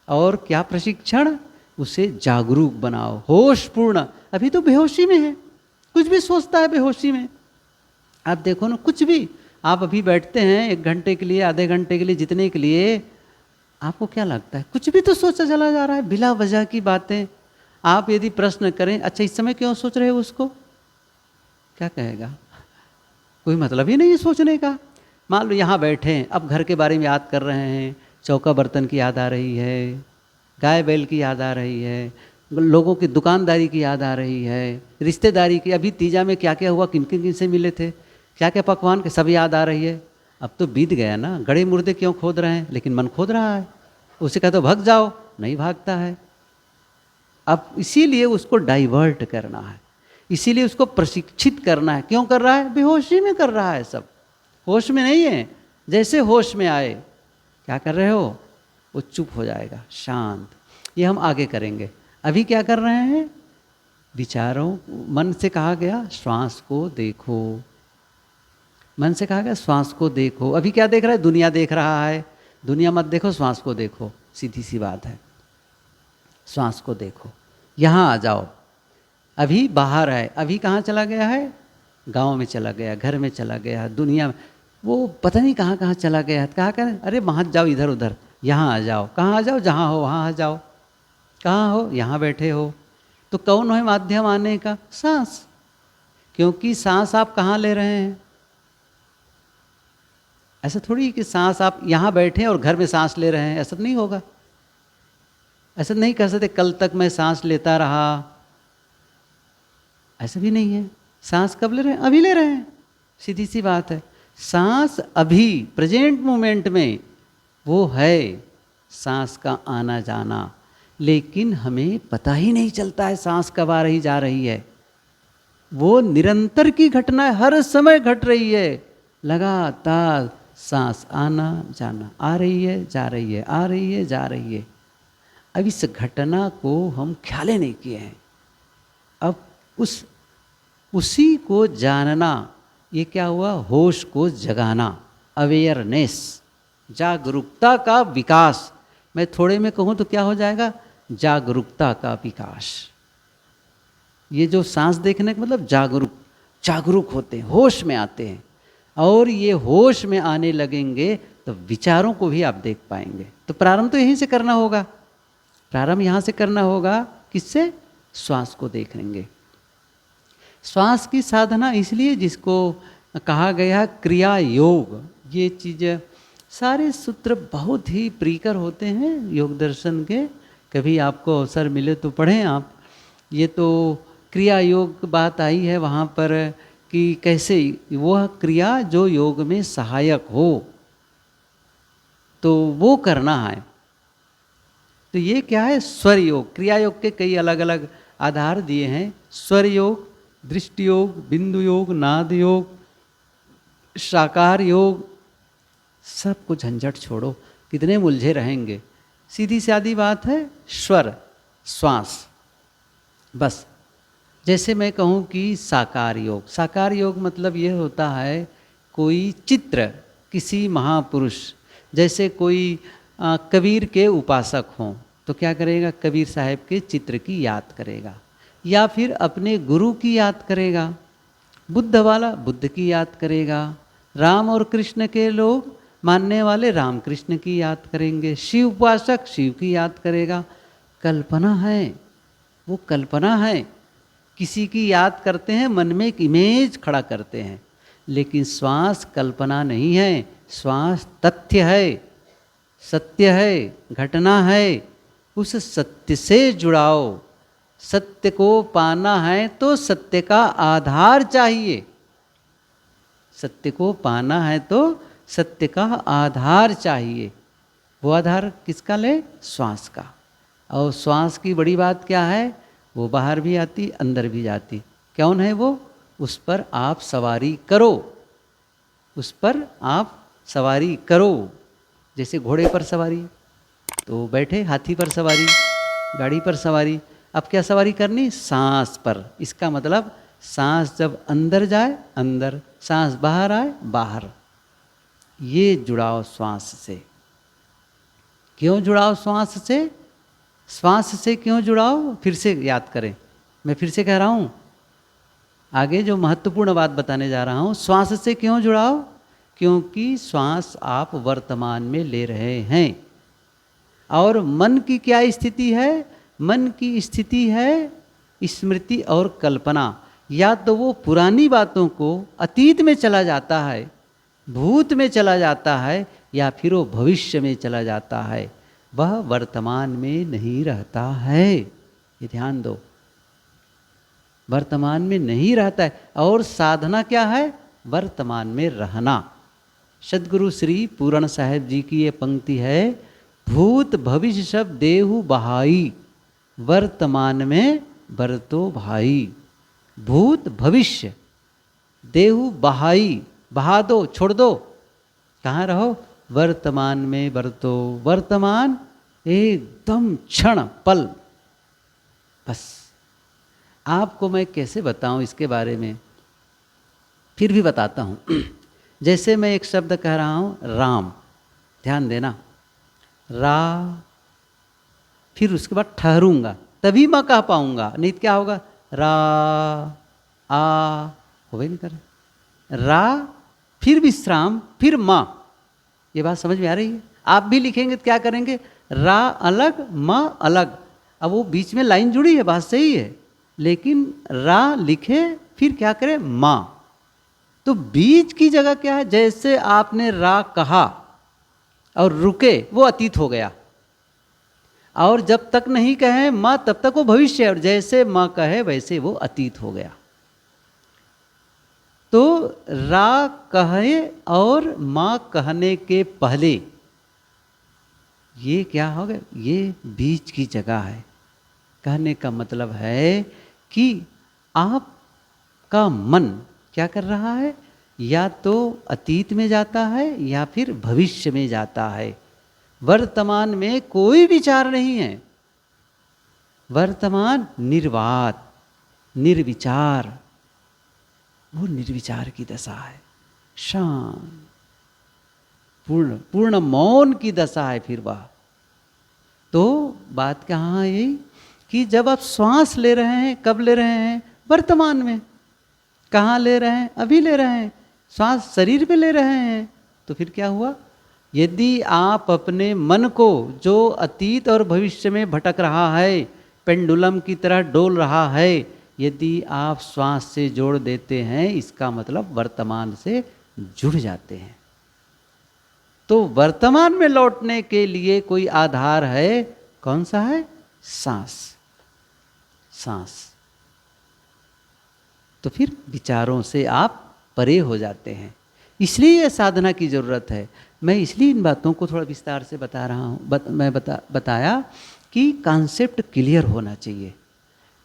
और क्या प्रशिक्षण? उसे जागरूक बनाओ, होशपूर्ण। अभी तो बेहोशी में है, कुछ भी सोचता है बेहोशी में। आप देखो ना, कुछ भी आप अभी बैठते हैं 1 घंटे के लिए, आधे घंटे के लिए, जितने के लिए, आपको क्या लगता है? कुछ भी तो सोचा चला जा रहा है, बिला वजह की बातें। आप यदि प्रश्न करें अच्छा इस समय क्यों सोच रहे हो उसको, क्या कहेगा? कोई मतलब ही नहीं है सोचने का। मान लो यहाँ बैठे हैं, अब घर के बारे में याद कर रहे हैं, चौका बर्तन की याद आ रही है, गाय बैल की याद आ रही है, लोगों की दुकानदारी की याद आ रही है, रिश्तेदारी की, अभी तीजा में क्या क्या हुआ, किन किन से मिले थे, क्या क्या पकवान के, सब याद आ रही है। अब तो बीत गया ना, गड़े मुर्दे क्यों खोद रहे हैं, लेकिन मन खोद रहा है। उसे कहते भाग जाओ, नहीं भागता है। अब इसीलिए उसको डाइवर्ट करना है, इसीलिए उसको प्रशिक्षित करना है। क्यों कर रहा है? बेहोशी में कर रहा है, सब होश में नहीं है। जैसे होश में आए, क्या कर रहे हो, वो चुप हो जाएगा, शांत। ये हम आगे करेंगे। अभी क्या कर रहे हैं? विचारों, मन से कहा गया श्वास को देखो, मन से कहा गया श्वास को देखो। अभी क्या देख रहा है? दुनिया देख रहा है। दुनिया मत देखो, श्वास को देखो, सीधी सी बात है। श्वास को देखो, यहाँ आ जाओ। अभी बाहर है, अभी कहाँ चला गया है? गांव में चला गया, घर में चला गया, दुनिया में, वो पता नहीं कहाँ कहाँ चला गया है। कहाँ कहाँ? अरे मत जाओ इधर उधर, यहाँ आ जाओ। कहाँ आ जाओ? जहाँ हो वहाँ आ जाओ। कहाँ हो? यहाँ बैठे हो। तो कौन है माध्यम आने का? सांस। क्योंकि सांस आप कहाँ ले रहे हैं? ऐसा थोड़ी कि सांस आप यहाँ बैठे और घर में सांस ले रहे हैं, ऐसा नहीं होगा। ऐसा नहीं कह सकते कल तक मैं सांस लेता रहा, ऐसा भी नहीं है। सांस कब ले रहे हैं? अभी ले रहे हैं, सीधी सी बात है। सांस अभी प्रेजेंट मोमेंट में वो है, सांस का आना जाना, लेकिन हमें पता ही नहीं चलता है सांस कब आ रही जा रही है। वो निरंतर की घटना है, हर समय घट रही है, लगातार सांस आना जाना, आ रही है जा रही है, आ रही है जा रही है। अब इस घटना को हम ख्याल नहीं किए हैं। अब उसी को जानना, ये क्या हुआ? होश को जगाना, अवेयरनेस, जागरूकता का विकास। मैं थोड़े में कहूँ तो क्या हो जाएगा? जागरूकता का विकास। ये जो सांस देखने का मतलब जागरूक होते हैं, होश में आते हैं। और ये होश में आने लगेंगे तो विचारों को भी आप देख पाएंगे। तो प्रारंभ तो यहीं से करना होगा, प्रारंभ यहाँ से करना होगा। किससे? श्वास को देख लेंगे। श्वास की साधना इसलिए जिसको कहा गया क्रिया योग, ये चीज़, सारे सूत्र बहुत ही प्रियकर होते हैं योग दर्शन के। कभी आपको अवसर मिले तो पढ़ें आप। ये तो क्रिया योग बात आई है वहाँ पर कि कैसे वह क्रिया जो योग में सहायक हो तो वो करना है। तो ये क्या है? स्वर योग। क्रिया योग के कई अलग अलग आधार दिए हैं। स्वर योग, दृष्टि योग, बिंदु योग, नाद योग, साकार योग। सब कुछ झंझट छोड़ो, कितने मुलझे रहेंगे। सीधी सादी बात है, स्वर, श्वास, बस। जैसे मैं कहूँ कि साकार योग, साकार योग मतलब ये होता है कोई चित्र, किसी महापुरुष, जैसे कोई कबीर के उपासक हों तो क्या करेगा? कबीर साहब के चित्र की याद करेगा, या फिर अपने गुरु की याद करेगा, बुद्ध वाला बुद्ध की याद करेगा, राम और कृष्ण के लोग मानने वाले राम कृष्ण की याद करेंगे, शिव उपासक शिव की याद करेगा। कल्पना है, वो कल्पना है। किसी की याद करते हैं, मन में एक इमेज खड़ा करते हैं, लेकिन श्वास कल्पना नहीं है, श्वास तथ्य है, सत्य है, घटना है। उस सत्य से जुड़ाओ। सत्य को पाना है तो सत्य का आधार चाहिए। सत्य को पाना है तो सत्य का आधार चाहिए। वो आधार किसका ले? श्वास का। और श्वास की बड़ी बात क्या है? वो बाहर भी आती, अंदर भी जाती। कौन है वो? उस पर आप सवारी करो, उस पर आप सवारी करो। जैसे घोड़े पर सवारी, तो बैठे, हाथी पर सवारी, गाड़ी पर सवारी। अब क्या सवारी करनी? सांस पर। इसका मतलब सांस जब अंदर जाए अंदर, सांस बाहर आए बाहर। ये जुड़ाव श्वास से। क्यों जुड़ाव श्वास से? श्वास से क्यों जुड़ाव? फिर से याद करें, मैं फिर से कह रहा हूँ, आगे जो महत्वपूर्ण बात बताने जा रहा हूँ। श्वास से क्यों जुड़ाव? क्योंकि श्वास आप वर्तमान में ले रहे हैं। और मन की क्या स्थिति है? मन की स्थिति है स्मृति और कल्पना। या तो वो पुरानी बातों को अतीत में चला जाता है, भूत में चला जाता है, या फिर वो भविष्य में चला जाता है। वह वर्तमान में नहीं रहता है। ये ध्यान दो, वर्तमान में नहीं रहता है। और साधना क्या है? वर्तमान में रहना। सद्गुरु श्री पूरण साहेब जी की ये पंक्ति है, भूत भविष्य सब देहु बहाई, वर्तमान में बरतो भाई। भूत भविष्य देहु बहाई, बहा दो, छोड़ दो। कहाँ रहो? वर्तमान में बरतो। वर्तमान एकदम क्षण पल। बस आपको मैं कैसे बताऊं इसके बारे में, फिर भी बताता हूं। जैसे मैं एक शब्द कह रहा हूं राम, ध्यान देना, रा, फिर उसके बाद ठहरूंगा, तभी मैं कह पाऊंगा, नहीं तो क्या होगा? रा आ हो नहीं कर, रा फिर विश्राम फिर माँ। ये बात समझ में आ रही है? आप भी लिखेंगे तो क्या करेंगे? रा अलग, माँ अलग। अब वो बीच में लाइन जुड़ी है, बात सही है, लेकिन रा लिखे फिर क्या करें? माँ। तो बीच की जगह क्या है? जैसे आपने रा कहा और रुके, वो अतीत हो गया। और जब तक नहीं कहे माँ तब तक वो भविष्य है, और जैसे माँ कहे वैसे वो अतीत हो गया। तो रा कहे और माँ कहने के पहले ये क्या हो गया? ये बीच की जगह है। कहने का मतलब है कि आपका मन क्या कर रहा है? या तो अतीत में जाता है या फिर भविष्य में जाता है। वर्तमान में कोई विचार नहीं है। वर्तमान निर्वात, निर्विचार, वो निर्विचार की दशा है। शांत, पूर्ण पूर्ण मौन की दशा है फिर वह। तो बात कहाँ है? यही कि जब आप श्वास ले रहे हैं, कब ले रहे हैं? वर्तमान में। कहाँ ले रहे हैं? अभी ले रहे हैं। श्वास शरीर पे ले रहे हैं। तो फिर क्या हुआ? यदि आप अपने मन को, जो अतीत और भविष्य में भटक रहा है, पेंडुलम की तरह डोल रहा है, यदि आप श्वास से जोड़ देते हैं, इसका मतलब वर्तमान से जुड़ जाते हैं। तो वर्तमान में लौटने के लिए कोई आधार है। कौन सा है? सांस। सांस। तो फिर विचारों से आप परे हो जाते हैं। इसलिए यह साधना की जरूरत है। मैं इसलिए इन बातों को थोड़ा विस्तार से बता रहा हूँ। मैं बताया कि कॉन्सेप्ट क्लियर होना चाहिए,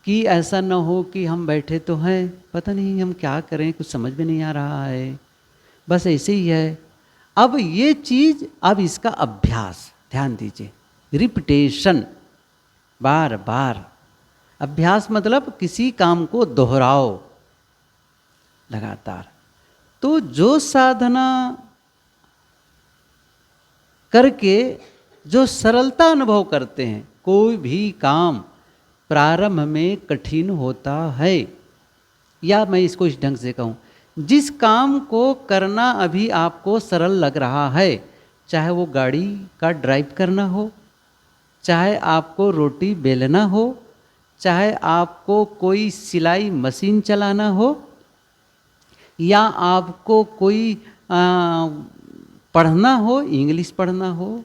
कि ऐसा न हो कि हम बैठे तो हैं, पता नहीं हम क्या करें, कुछ समझ में नहीं आ रहा है, बस ऐसे ही है। अब ये चीज़, अब इसका अभ्यास, ध्यान दीजिए, रिपीटेशन, बार बार अभ्यास, मतलब किसी काम को दोहराओ लगातार। तो जो साधना करके जो सरलता अनुभव करते हैं, कोई भी काम प्रारंभ में कठिन होता है। या मैं इसको इस ढंग से कहूँ, जिस काम को करना अभी आपको सरल लग रहा है, चाहे वो गाड़ी का ड्राइव करना हो, चाहे आपको रोटी बेलना हो, चाहे आपको कोई सिलाई मशीन चलाना हो, या आपको कोई पढ़ना हो, इंग्लिश पढ़ना हो,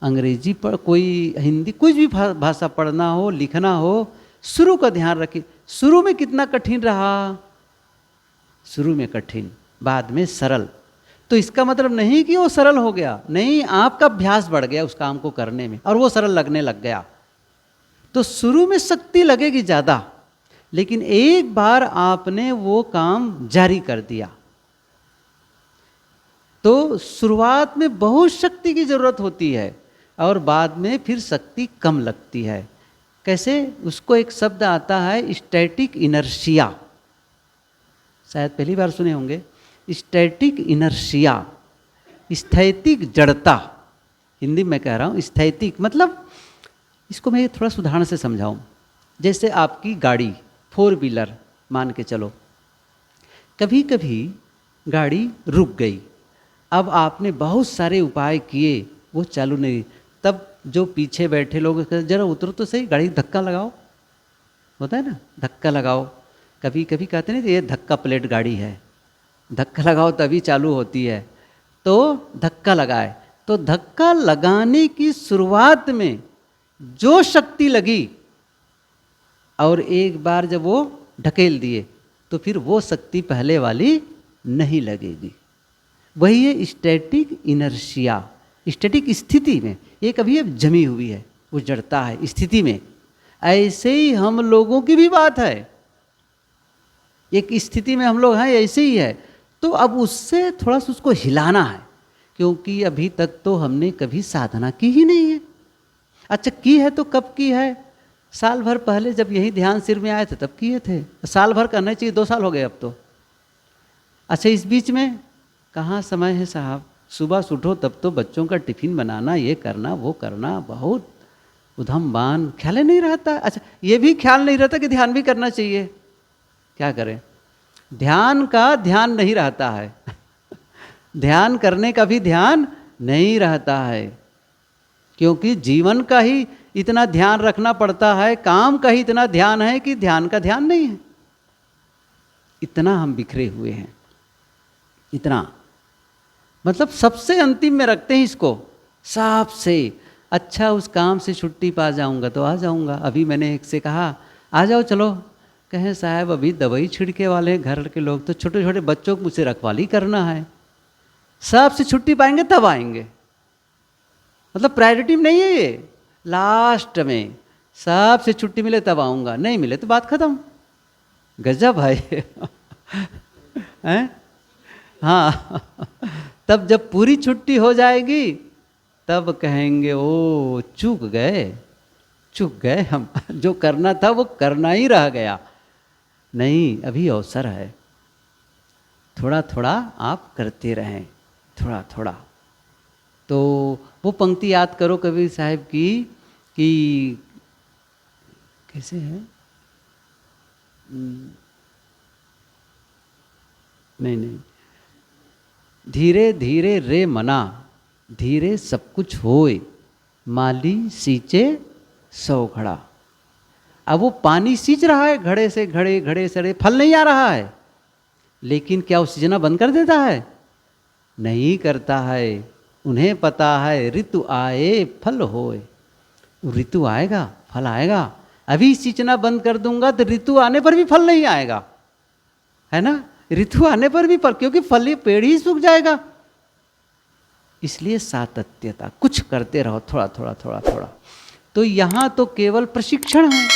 अंग्रेजी पढ़, कोई हिंदी, कुछ भी भाषा पढ़ना हो, लिखना हो, शुरू का ध्यान रखिए। शुरू में कितना कठिन रहा? शुरू में कठिन, बाद में सरल। तो इसका मतलब नहीं कि वो सरल हो गया, नहीं, आपका अभ्यास बढ़ गया उस काम को करने में और वो सरल लगने लग गया। तो शुरू में शक्ति लगेगी ज़्यादा, लेकिन एक बार आपने वो काम जारी कर दिया तो शुरुआत में बहुत शक्ति की ज़रूरत होती है और बाद में फिर शक्ति कम लगती है। कैसे? उसको एक शब्द आता है स्टैटिक इनर्शिया, शायद पहली बार सुने होंगे। स्टैटिक इनर्शिया, स्थैतिक जड़ता, हिंदी में कह रहा हूँ। स्थैतिक मतलब, इसको मैं थोड़ा उदाहरण से समझाऊँ। जैसे आपकी गाड़ी 4 व्हीलर मान के चलो, कभी कभी गाड़ी रुक गई, अब आपने बहुत सारे उपाय किए, वो चालू नहीं, तब जो पीछे बैठे लोग जरा उतरो तो सही, गाड़ी धक्का लगाओ, होता है ना, धक्का लगाओ। कभी कभी कहते नहीं ये धक्का प्लेट गाड़ी है, धक्का लगाओ तभी चालू होती है, तो धक्का लगाए। तो धक्का लगाने की शुरुआत में जो शक्ति लगी और एक बार जब वो ढकेल दिए तो फिर वो शक्ति पहले वाली नहीं लगेगी। वही है स्टैटिक इनर्शिया, स्टैटिक स्थिति में। ये कभी अब जमी हुई है, वो जड़ता है स्थिति में। ऐसे ही हम लोगों की भी बात है, एक स्थिति में हम लोग हैं, ऐसे ही है। तो अब उससे थोड़ा सा उसको हिलाना है, क्योंकि अभी तक तो हमने कभी साधना की ही नहीं है। अच्छा की है तो कब की है? साल भर पहले जब यही ध्यान सिर में आए थे तब किए थे। साल भर करना चाहिए, 2 साल हो गए अब तो। अच्छा इस बीच में कहाँ समय है साहब? सुबह से उठो तब तो बच्चों का टिफिन बनाना, ये करना वो करना, बहुत उधम बान, ख्याल नहीं रहता। अच्छा ये भी ख्याल नहीं रहता कि ध्यान भी करना चाहिए। क्या करें, ध्यान का ध्यान नहीं रहता है ध्यान करने का भी ध्यान नहीं रहता है, क्योंकि जीवन का ही इतना ध्यान रखना पड़ता है, काम का ही इतना ध्यान है कि ध्यान का ध्यान नहीं है। इतना हम बिखरे हुए हैं, इतना, मतलब सबसे अंतिम में रखते हैं इसको, सबसे। अच्छा उस काम से छुट्टी पा जाऊंगा तो आ जाऊंगा। अभी मैंने एक से कहा आ जाओ चलो, कहें साहब अभी दवाई छिड़के वाले हैं घर के लोग, तो छोटे छोटे बच्चों को मुझसे रखवाली करना है, सबसे छुट्टी पाएंगे तब आएंगे। मतलब प्रायोरिटी में नहीं है ये, लास्ट में सबसे छुट्टी मिले तब आऊँगा, नहीं मिले तो बात खत्म। गजब है हैं? हाँ तब जब पूरी छुट्टी हो जाएगी तब कहेंगे ओ चूक गए हम, जो करना था वो करना ही रह गया। नहीं, अभी अवसर है, थोड़ा थोड़ा आप करते रहें, थोड़ा थोड़ा। तो वो पंक्ति याद करो कबीर साहब की कि कैसे है, नहीं, धीरे धीरे रे मना, धीरे सब कुछ होए, माली सींचे 100 घड़ा। अब वो पानी सींच रहा है घड़े से घड़े से, फल नहीं आ रहा है, लेकिन क्या वो सींचना बंद कर देता है? नहीं करता है। उन्हें पता है ऋतु आए फल होए, ऋतु आएगा फल आएगा। अभी सींचना बंद कर दूंगा तो ऋतु आने पर भी फल नहीं आएगा, है ना? ऋतु आने पर भी फल, क्योंकि फल पेड़ ही सूख जाएगा। इसलिए सातत्यता, कुछ करते रहो, थोड़ा थोड़ा थोड़ा थोड़ा। तो यहाँ तो केवल प्रशिक्षण है,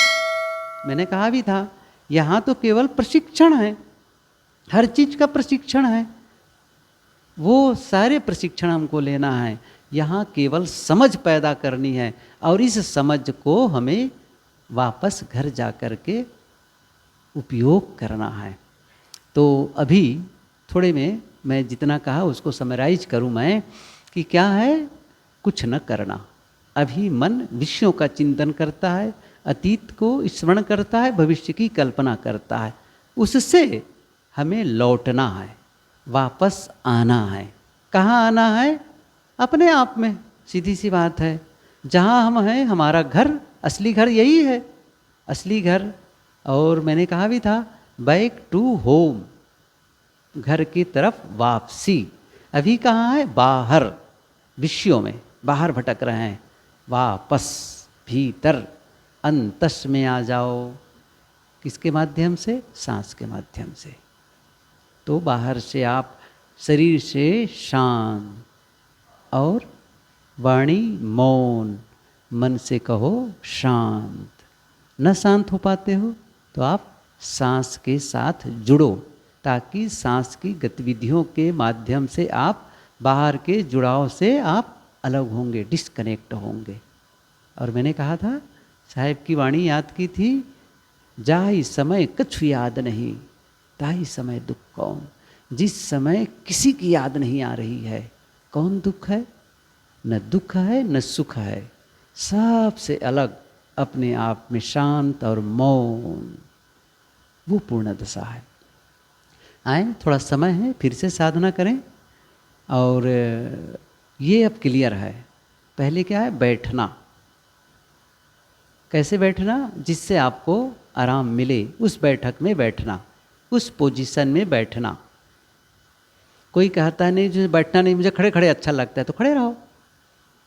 मैंने कहा भी था, यहाँ तो केवल प्रशिक्षण है, हर चीज का प्रशिक्षण है। वो सारे प्रशिक्षण हमको लेना है, यहाँ केवल समझ पैदा करनी है, और इस समझ को हमें वापस घर जा कर के उपयोग करना है। तो अभी थोड़े में मैं जितना कहा उसको समराइज करूँ मैं कि क्या है, कुछ न करना। अभी मन विषयों का चिंतन करता है, अतीत को स्मरण करता है, भविष्य की कल्पना करता है। उससे हमें लौटना है, वापस आना है। कहाँ आना है? अपने आप में। सीधी सी बात है, जहाँ हम हैं हमारा घर, असली घर यही है, असली घर। और मैंने कहा भी था, बैक टू होम, घर की तरफ वापसी। अभी कहाँ है? बाहर, विषयों में बाहर भटक रहे हैं। वापस भीतर अंतस में आ जाओ। किसके माध्यम से? सांस के माध्यम से। तो बाहर से आप शरीर से शांत और वाणी मौन, मन से कहो शांत। न शांत हो पाते हो तो आप सांस के साथ जुड़ो, ताकि सांस की गतिविधियों के माध्यम से आप बाहर के जुड़ाव से आप अलग होंगे, डिस्कनेक्ट होंगे। और मैंने कहा था, साहेब की वाणी याद की थी, जाहि समय कछु याद नहीं, ताहि समय दुख कौन। जिस समय किसी की याद नहीं आ रही है, कौन दुख है? न दुख है न सुख है, सबसे अलग अपने आप में शांत और मौन, वो पूर्ण दशा है। आए, थोड़ा समय है, फिर से साधना करें। और ये अब क्लियर है। पहले क्या है? बैठना। कैसे बैठना? जिससे आपको आराम मिले, उस बैठक में बैठना, उस पोजीशन में बैठना। कोई कहता है नहीं जो बैठना नहीं, मुझे खड़े खड़े अच्छा लगता है, तो खड़े रहो।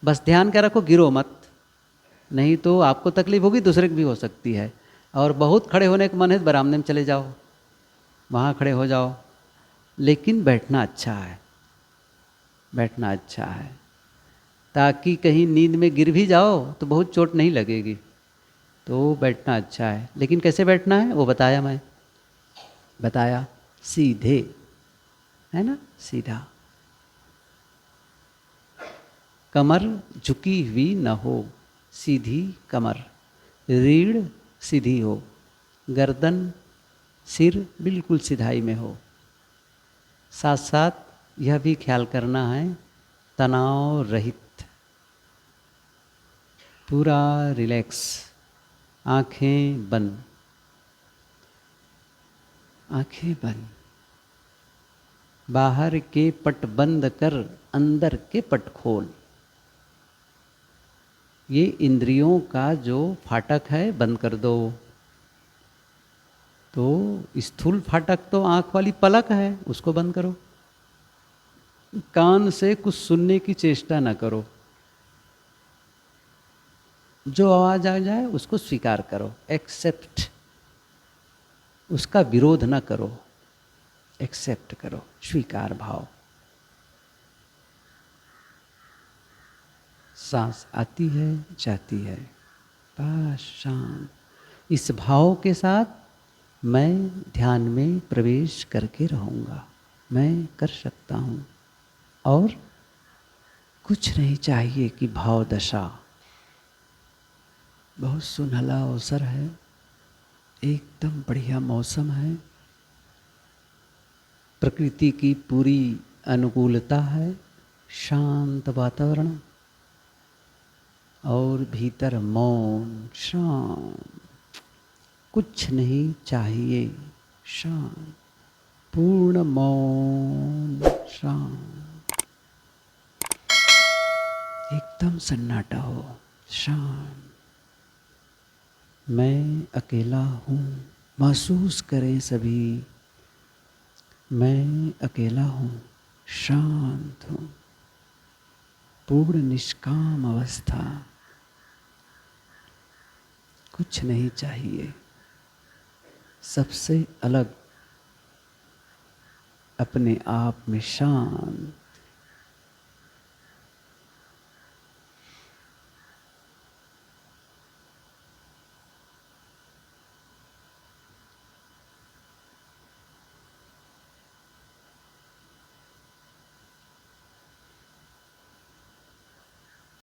बस ध्यान क्या रखो, गिरो मत, नहीं तो आपको तकलीफ होगी, दूसरे की भी हो सकती है। और बहुत खड़े होने का मन है तो बरामदे में चले जाओ, वहाँ खड़े हो जाओ। लेकिन बैठना अच्छा है, बैठना अच्छा है, ताकि कहीं नींद में गिर भी जाओ तो बहुत चोट नहीं लगेगी। तो बैठना अच्छा है। लेकिन कैसे बैठना है वो बताया, मैं बताया, सीधे, है ना, सीधा, कमर झुकी हुई न हो, सीधी कमर, रीढ़ सीधी हो, गर्दन सिर बिल्कुल सिधाई में हो। साथ साथ यह भी ख्याल करना है, तनाव रहित, पूरा रिलैक्स, आंखें बंद, आंखें बंद, बाहर के पट बंद कर अंदर के पट खोल। ये इंद्रियों का जो फाटक है बंद कर दो। तो स्थूल फाटक तो आंख वाली पलक है, उसको बंद करो। कान से कुछ सुनने की चेष्टा ना करो, जो आवाज आ जाए उसको स्वीकार करो, एक्सेप्ट, उसका विरोध ना करो, एक्सेप्ट करो, स्वीकार भाव। सांस आती है जाती है, बस शांत। इस भाव के साथ मैं ध्यान में प्रवेश करके रहूँगा, मैं कर सकता हूँ। और कुछ नहीं चाहिए कि भाव दशा। बहुत सुनहला अवसर है, एकदम बढ़िया मौसम है, प्रकृति की पूरी अनुकूलता है, शांत वातावरण और भीतर मौन, शांत, कुछ नहीं चाहिए, शांत, पूर्ण मौन, शांत, एकदम सन्नाटा हो, शांत। मैं अकेला हूँ, महसूस करें सभी, मैं अकेला हूँ, शांत हूँ, पूर्ण निष्काम अवस्था, कुछ नहीं चाहिए। सबसे अलग अपने आप में शांत,